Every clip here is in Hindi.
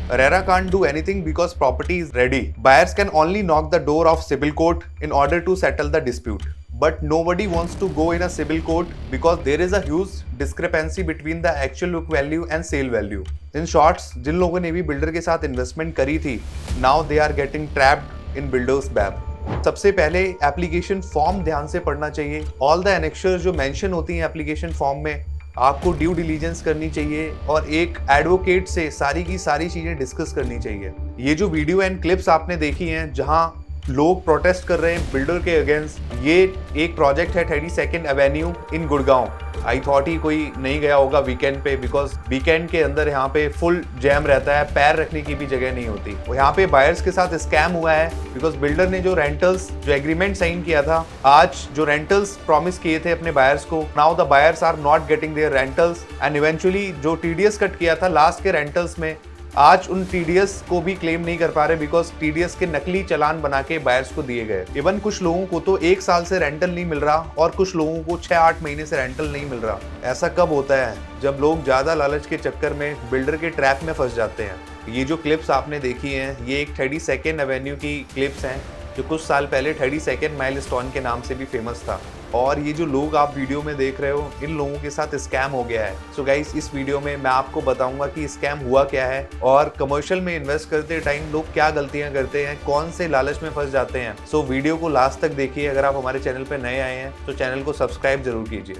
RERA can't do anything because property is ready. Buyers can only knock the door of civil court in order to settle the dispute. But nobody wants to go in a civil court because there is a huge discrepancy between the actual book value and sale value. In shorts, जिन लोगों ने भी बिल्डर के साथ इन्वेस्टमेंट करी थी, now they are getting trapped in builder's web. सबसे पहले एप्लीकेशन फॉर्म ध्यान से पढ़ना चाहिए. ऑल द एनेक्शर्स जो मेंशन होती हैं एप्लीकेशन फॉर्म में, आपको ड्यू डिलीजेंस करनी चाहिए और एक एडवोकेट से सारी की सारी चीजें डिस्कस करनी चाहिए. ये जो वीडियो एंड क्लिप्स आपने देखी हैं जहां लोग प्रोटेस्ट कर रहे हैं बिल्डर के अगेंस्ट, ये एक प्रोजेक्ट है 32nd avenue in Gurgaon. I thought he कोई नहीं गया होगा वीकेंड पे, बिकॉज वीकेंड के अंदर यहाँ पे फुल जैम रहता है, पैर रखने की भी जगह नहीं होती. और यहाँ पे बायर्स के साथ स्कैम हुआ है बिकॉज बिल्डर ने जो रेंटल्स जो एग्रीमेंट साइन किया था, आज जो रेंटल्स प्रॉमिस किए थे अपने बायर्स को, now the buyers are not getting their rentals and eventually जो टीडीएस कट किया था लास्ट के रेंटल्स में, आज उन टीडीएस को भी क्लेम नहीं कर पा रहे बिकॉज टीडीएस के नकली चालान बना के बायर्स को दिए गए. इवन कुछ लोगों को तो 1 साल से रेंटल नहीं मिल रहा और कुछ लोगों को 6-8 महीने से रेंटल नहीं मिल रहा. ऐसा कब होता है? जब लोग ज्यादा लालच के चक्कर में बिल्डर के ट्रैप में फंस जाते हैं. ये जो क्लिप्स आपने देखी हैं, ये एक 32nd एवेन्यू की क्लिप्स हैं जो कुछ साल पहले 32nd माइलस्टोन के नाम से भी फेमस था. और ये जो लोग आप वीडियो में देख रहे हो, इन लोगों के साथ स्कैम हो गया है. सो गाइस, इस वीडियो में मैं आपको बताऊंगा कि स्कैम हुआ क्या है और कमर्शियल में इन्वेस्ट करते टाइम लोग क्या गलतियां करते हैं, कौन से लालच में फंस जाते हैं. सो वीडियो को लास्ट तक देखिए. अगर आप हमारे चैनल पर नए आए हैं तो चैनल को सब्सक्राइब जरूर कीजिए.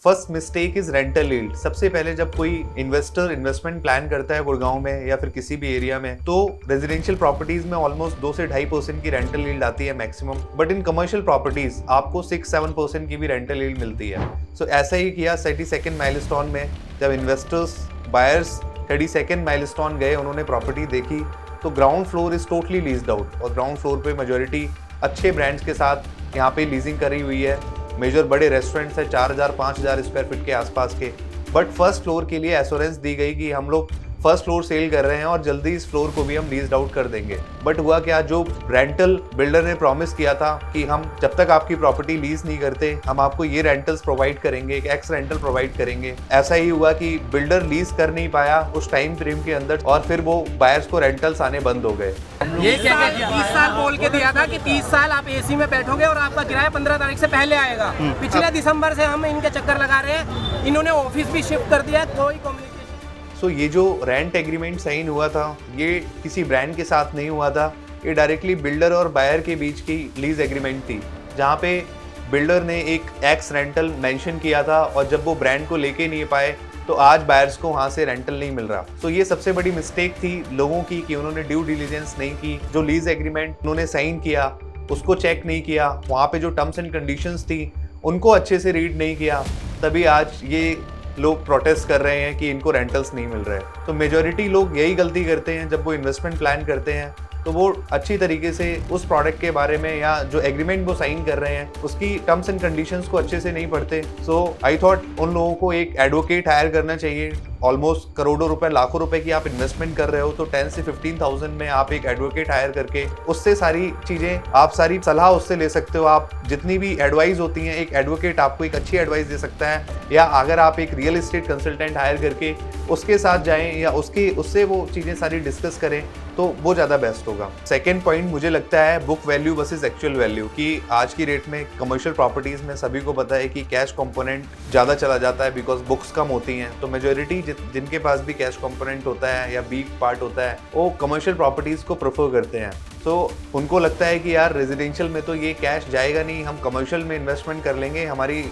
First mistake is rental yield. सबसे पहले जब कोई इन्वेस्टर इन्वेस्टमेंट प्लान करता है गुड़गांव में या फिर किसी भी एरिया में, तो रेजिडेंशियल प्रॉपर्टीज में ऑलमोस्ट 2 से 2.5% की रेंटल यील्ड आती है maximum. But in commercial properties आपको 6-7% की भी रेंटल यील्ड मिलती है. सो ऐसा ही किया 32nd माइलस्टोन में. जब इन्वेस्टर्स बायर्स 32nd माइलस्टोन गए, उन्होंने प्रॉपर्टी देखी तो ground floor is totally leased out और ग्राउंड फ्लोर पे मेजोरिटी अच्छे ब्रांड्स के साथ यहाँ पे लीजिंग करी हुई है. मेजर बड़े रेस्टोरेंट्स है 4,000-5,000 स्क्वायर फीट के आसपास के. बट फर्स्ट फ्लोर के लिए एश्योरेंस दी गई कि हम लोग फर्स्ट फ्लोर सेल कर रहे हैं और जल्दी इस फ्लोर को भी हम लीज आउट कर देंगे. बट हुआ क्या, जो रेंटल बिल्डर ने प्रॉमिस किया था कि हम जब तक आपकी प्रॉपर्टी लीज नहीं करते हम आपको ये रेंटल्स प्रोवाइड करेंगे, एक एक्स रेंटल प्रोवाइड करेंगे, ऐसा ही हुआ कि बिल्डर लीज कर नहीं पाया उस टाइम फ्रेम के अंदर और फिर वो बायर्स को रेंटल्स आने बंद हो गए. ये क्या 30 साल बोल के दिया था कि 30 साल आप एसी में बैठोगे और आपका किराया 15 तारीख से पहले आएगा. पिछले दिसंबर से हम इनके चक्कर लगा रहे हैं. इन्होंने ऑफिस भी शिफ्ट कर दिया है, कोई कम्युनिकेशन. सो ये जो रेंट एग्रीमेंट साइन हुआ था, ये किसी ब्रांड के साथ नहीं हुआ था. ये डायरेक्टली बिल्डर और बायर के बीच की लीज एग्रीमेंट थी, जहाँ पे बिल्डर ने एक एक्स रेंटल मेंशन किया था और जब वो ब्रांड को लेके नहीं पाए तो आज बायर्स को वहाँ से रेंटल नहीं मिल रहा. तो ये सबसे बड़ी मिस्टेक थी लोगों की कि उन्होंने ड्यू डिलीजेंस नहीं की. जो लीज एग्रीमेंट उन्होंने साइन किया उसको चेक नहीं किया, वहाँ पे जो टर्म्स एंड कंडीशंस थी उनको अच्छे से रीड नहीं किया, तभी आज ये लोग प्रोटेस्ट कर रहे हैं कि इनको रेंटल्स नहीं मिल रहे. तो मेजॉरिटी लोग यही गलती करते हैं जब वो इन्वेस्टमेंट प्लान करते हैं, तो वो अच्छी तरीके से उस प्रोडक्ट के बारे में या जो एग्रीमेंट वो साइन कर रहे हैं उसकी टर्म्स एंड कंडीशंस को अच्छे से नहीं पढ़ते. सो आई थॉट उन लोगों को एक एडवोकेट हायर करना चाहिए. ऑलमोस्ट करोड़ों रुपए, लाखों रुपए की आप इन्वेस्टमेंट कर रहे हो तो 10 से 15,000 में आप एक एडवोकेट हायर करके उससे सारी चीजें, आप सारी सलाह उससे ले सकते हो. आप जितनी भी एडवाइस होती हैं, एक एडवोकेट आपको एक अच्छी एडवाइस दे सकता है. या अगर आप एक रियल एस्टेट कंसल्टेंट हायर करके उसके साथ जाएं या उससे वो चीजें सारी डिस्कस करें तो वो ज़्यादा बेस्ट होगा. सेकेंड पॉइंट मुझे लगता है book value versus actual value, कि आज की रेट में कमर्शियल प्रॉपर्टीज़ में सभी को पता है कि कैश कंपोनेंट ज़्यादा चला जाता है बिकॉज बुक्स कम होती हैं. तो मेजोरिटी जिनके पास भी कैश कंपोनेंट होता है या बीक पार्ट होता है वो कमर्शियल प्रॉपर्टीज़ को प्रेफर करते हैं. तो उनको लगता है कि यार रेजिडेंशियल में तो ये कैश जाएगा नहीं, हम कमर्शियल में इन्वेस्टमेंट कर लेंगे, हमारी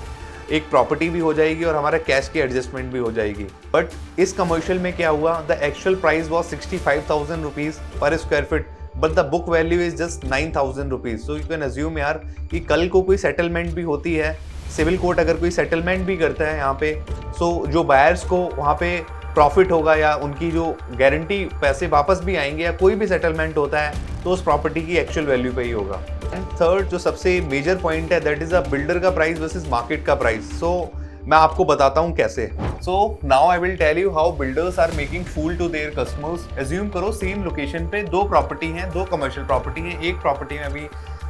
एक प्रॉपर्टी भी हो जाएगी और हमारा कैश की एडजस्टमेंट भी हो जाएगी. बट इस कमर्शियल में क्या हुआ, the actual price was 65,000 rupees per square feet but the book value is just 9,000 rupees. So you can assume यार कि कल को कोई सेटलमेंट भी होती है, सिविल कोर्ट अगर कोई सेटलमेंट भी करता है यहाँ पे, सो जो बायर्स को वहाँ पे प्रॉफिट होगा या उनकी जो गारंटी पैसे वापस भी आएंगे या कोई भी सेटलमेंट होता है तो उस प्रॉपर्टी की एक्चुअल वैल्यू पे ही होगा. एंड थर्ड जो सबसे मेजर पॉइंट है दैट इज अ बिल्डर का प्राइस वर्सेस मार्केट का प्राइस. सो मैं आपको बताता हूँ कैसे. So now I will tell you how builders are making fool to their customers. Assume करो सेम लोकेशन पे दो प्रॉपर्टी हैं, दो कमर्शियल प्रॉपर्टी हैं. एक प्रॉपर्टी में अभी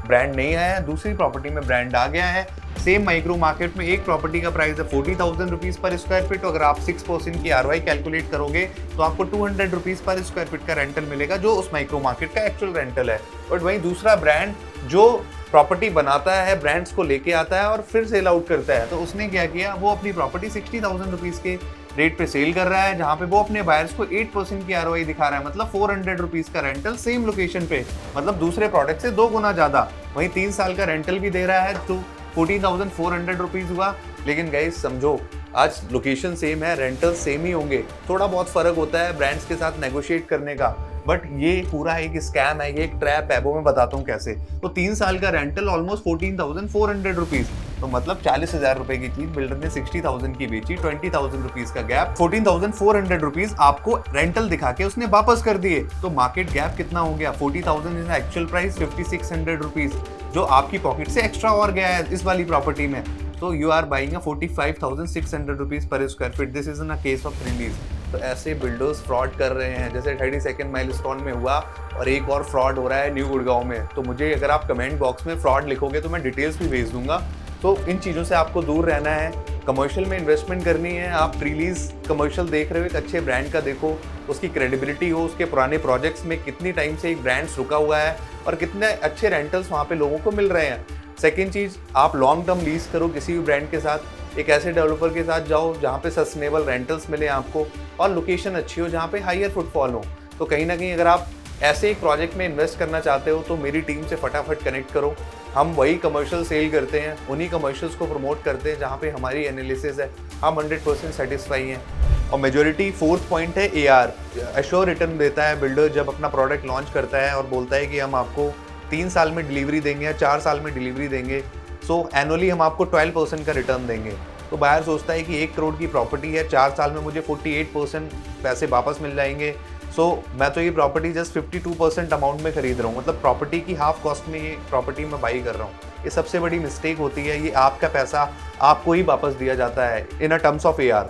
ब्रांड नहीं आया है, दूसरी प्रॉपर्टी में ब्रांड आ गया है। सेम माइक्रो मार्केट में एक प्रॉपर्टी का प्राइस है 40,000 रुपीज़ पर स्क्वायर फीट। अगर आप 6% की ROI कैलकुलेट करोगे तो आपको 200 रुपीज़ पर स्क्वायर फीट का रेंटल मिलेगा, जो उस माइक्रो मार्केट का एक्चुअल रेंटल है। बट वहीं दूसरा ब्रांड जो प्रॉपर्टी बनाता है, ब्रांड्स को लेके आता है और फिर सेल आउट करता है, तो उसने क्या किया, वो अपनी प्रॉपर्टी 60,000 रुपीज़ के रेट पे सेल कर रहा है, जहाँ पे वो अपने बायर्स को 8% की ROI दिखा रहा है, मतलब 400 रुपीज़ का रेंटल सेम लोकेशन पे, मतलब दूसरे प्रोडक्ट से 2 गुना ज़्यादा। वहीं 3 साल का रेंटल भी दे रहा है, तो 14,400 रुपीज़ हुआ। लेकिन गाइस समझो, आज लोकेशन सेम है, रेंटल सेम ही होंगे, थोड़ा बहुत फ़र्क होता है ब्रांड्स के साथ नेगोशिएट करने का, बट ये पूरा एक स्कैम है, ये एक ट्रैप है, वो मैं बताता हूँ कैसे। तो 3 साल का रेंटल ऑलमोस्ट 14,400 रुपीज़, तो मतलब 40,000 रुपए की चीज बिल्डर ने 60,000 की बेची, 20,000 रुपीज़ का गैप, 14,400 रुपीज़ आपको रेंटल दिखा के उसने वापस कर दिए। तो मार्केट गैप कितना हो गया, 40,000 इज एक्चुअल प्राइस, 5,600 रुपीज़ जो आपकी पॉकेट से एक्स्ट्रा और गया है इस वाली प्रॉपर्टी में। तो यू आर बाइंग 45,600 रुपीज़ पर square feet. This is in a case of release. तो ऐसे बिल्डर्स फ्रॉड कर रहे हैं, जैसे 32nd माइलस्टोन में हुआ, और एक और फ्रॉड हो रहा है न्यू गुड़गांव में। तो मुझे अगर आप कमेंट बॉक्स में फ्रॉड लिखोगे तो मैं डिटेल्स भी भेज दूंगा। तो इन चीज़ों से आपको दूर रहना है, कमर्शियल में इन्वेस्टमेंट करनी है। आप रिलीज कमर्शियल देख रहे हो, एक अच्छे ब्रांड का देखो, उसकी क्रेडिबिलिटी हो, उसके पुराने प्रोजेक्ट्स में कितनी टाइम से एक ब्रांड रुका हुआ है और कितने अच्छे रेंटल्स वहाँ पे लोगों को मिल रहे हैं। सेकेंड चीज़, आप लॉन्ग टर्म लीज करो किसी भी ब्रांड के साथ, एक ऐसे डेवलपर के साथ जाओ जहाँ पे सस्टेनेबल रेंटल्स मिले आपको और लोकेशन अच्छी हो जहाँ पे हायर फुटफॉल हो। तो कहीं ना कहीं अगर आप ऐसे एक प्रोजेक्ट में इन्वेस्ट करना चाहते हो तो मेरी टीम से फटाफट कनेक्ट करो। हम वही कमर्शियल सेल करते हैं, उन्हीं कमर्शियल्स को प्रमोट करते हैं जहाँ पे हमारी एनालिसिस है, हम 100% सेटिस्फाई हैं। और मेजॉरिटी फोर्थ पॉइंट है AR, एश्योर रिटर्न देता है बिल्डर जब अपना प्रोडक्ट लॉन्च करता है और बोलता है कि हम आपको 3 साल में डिलीवरी देंगे या 4 साल में डिलीवरी देंगे, सो एनुअली हम आपको 12% का रिटर्न देंगे। तो बायर सोचता है कि 1 करोड़ की प्रॉपर्टी है, 4 साल में मुझे 48% पैसे वापस मिल जाएंगे। सो मैं तो ये प्रॉपर्टी जस्ट 52% अमाउंट में खरीद रहा हूँ, मतलब प्रॉपर्टी की हाफ कॉस्ट में ये प्रॉपर्टी मैं बाई कर रहा हूँ। ये सबसे बड़ी मिस्टेक होती है, ये आपका पैसा आपको ही वापस दिया जाता है इन अ टर्म्स ऑफ AR।